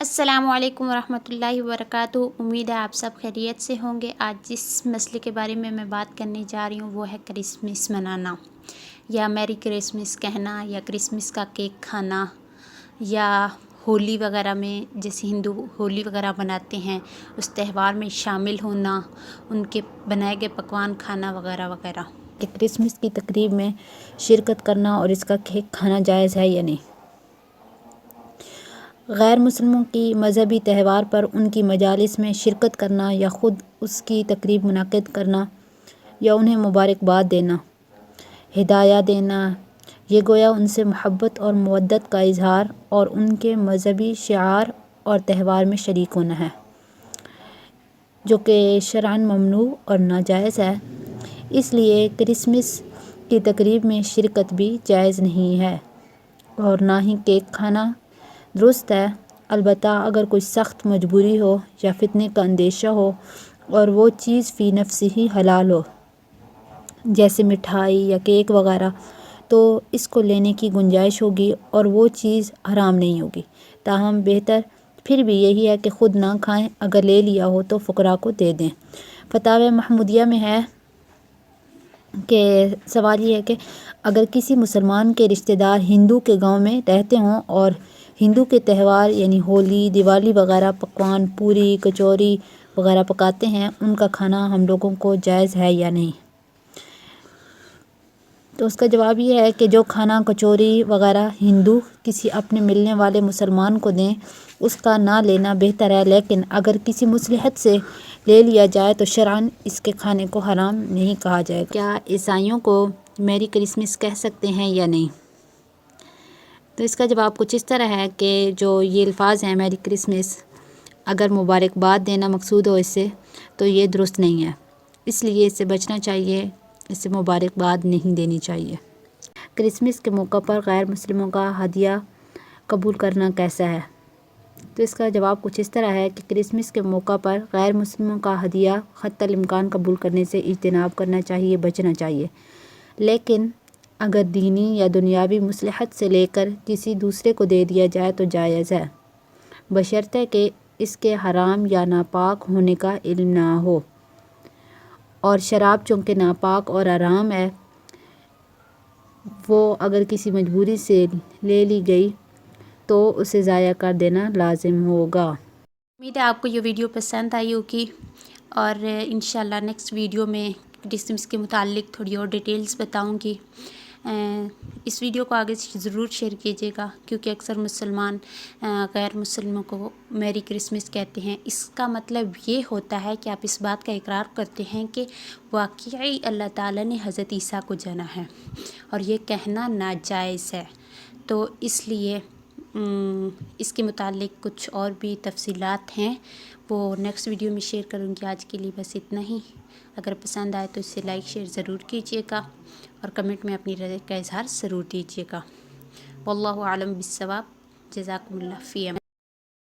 السلام علیکم ورحمۃ اللہ وبرکاتہ۔ امید ہے آپ سب خیریت سے ہوں گے۔ آج جس مسئلے کے بارے میں بات کرنے جا رہی ہوں وہ ہے کرسمس منانا، یا میری کرسمس کہنا، یا کرسمس کا کیک کھانا، یا ہولی وغیرہ میں جیسے ہندو ہولی وغیرہ مناتے ہیں اس تہوار میں شامل ہونا، ان کے بنائے گئے پکوان کھانا وغیرہ وغیرہ۔ کہ کرسمس کی تقریب میں شرکت کرنا اور اس کا کیک کھانا جائز ہے یا نہیں۔ غیر مسلموں کی مذہبی تہوار پر ان کی مجالس میں شرکت کرنا یا خود اس کی تقریب منعقد کرنا یا انہیں مبارکباد دینا، ہدیہ دینا، یہ گویا ان سے محبت اور مودت کا اظہار اور ان کے مذہبی شعائر اور تہوار میں شریک ہونا ہے، جو کہ شرعاً ممنوع اور ناجائز ہے۔ اس لیے کرسمس کی تقریب میں شرکت بھی جائز نہیں ہے اور نہ ہی کیک کھانا درست ہے، البتہ اگر کوئی سخت مجبوری ہو یا فتنے کا اندیشہ ہو اور وہ چیز فی نفس ہی حلال ہو جیسے مٹھائی یا کیک وغیرہ، تو اس کو لینے کی گنجائش ہوگی اور وہ چیز حرام نہیں ہوگی۔ تاہم بہتر پھر بھی یہی ہے کہ خود نہ کھائیں، اگر لے لیا ہو تو فقراء کو دے دیں۔ فتاوی محمودیہ میں ہے کہ سوال یہ ہے کہ اگر کسی مسلمان کے رشتہ دار ہندو کے گاؤں میں رہتے ہوں اور ہندو کے تہوار یعنی ہولی، دیوالی وغیرہ پکوان پوری، کچوری وغیرہ پکاتے ہیں، ان کا کھانا ہم لوگوں کو جائز ہے یا نہیں؟ تو اس کا جواب یہ ہے کہ جو کھانا کچوری وغیرہ ہندو کسی اپنے ملنے والے مسلمان کو دیں اس کا نہ لینا بہتر ہے، لیکن اگر کسی مصلحت سے لے لیا جائے تو شرعاً اس کے کھانے کو حرام نہیں کہا جائے گا۔ کیا عیسائیوں کو میری کرسمس کہہ سکتے ہیں یا نہیں؟ تو اس کا جواب کچھ اس طرح ہے کہ جو یہ الفاظ ہیں میری کرسمس، اگر مبارکباد دینا مقصود ہو اس سے تو یہ درست نہیں ہے، اس لیے اس سے بچنا چاہیے، اس سے مبارکباد نہیں دینی چاہیے۔ کرسمس کے موقع پر غیر مسلموں کا ہدیہ قبول کرنا کیسا ہے؟ تو اس کا جواب کچھ اس طرح ہے کہ کرسمس کے موقع پر غیر مسلموں کا ہدیہ حتی الامکان قبول کرنے سے اجتناب کرنا چاہیے، بچنا چاہیے، لیکن اگر دینی یا دنیاوی مصلحت سے لے کر کسی دوسرے کو دے دیا جائے تو جائز ہے، بشرطے کہ اس کے حرام یا ناپاک ہونے کا علم نہ ہو، اور شراب چونکہ ناپاک اور حرام ہے، وہ اگر کسی مجبوری سے لے لی گئی تو اسے ضائع کر دینا لازم ہوگا۔ امید ہے آپ کو یہ ویڈیو پسند آئی ہوگی، اور انشاءاللہ نیکسٹ ویڈیو میں کرسمس کے متعلق تھوڑی اور ڈیٹیلز بتاؤں گی۔ اس ویڈیو کو آگے ضرور شیئر کیجیے گا، کیونکہ اکثر مسلمان غیر مسلموں کو میری کرسمس کہتے ہیں۔ اس کا مطلب یہ ہوتا ہے کہ آپ اس بات کا اقرار کرتے ہیں کہ واقعی اللہ تعالیٰ نے حضرت عیسیٰ کو جنا ہے، اور یہ کہنا ناجائز ہے۔ تو اس لیے اس کے متعلق کچھ اور بھی تفصیلات ہیں، وہ نیکسٹ ویڈیو میں شیئر کروں گی۔ آج کے لیے بس اتنا ہی۔ اگر پسند آئے تو اسے لائک شیئر ضرور کیجیے گا، اور کمنٹ میں اپنی رائے کا اظہار ضرور دیجیے گا۔ واللہ اعلم بالصواب۔ جزاکم اللہ فی امان۔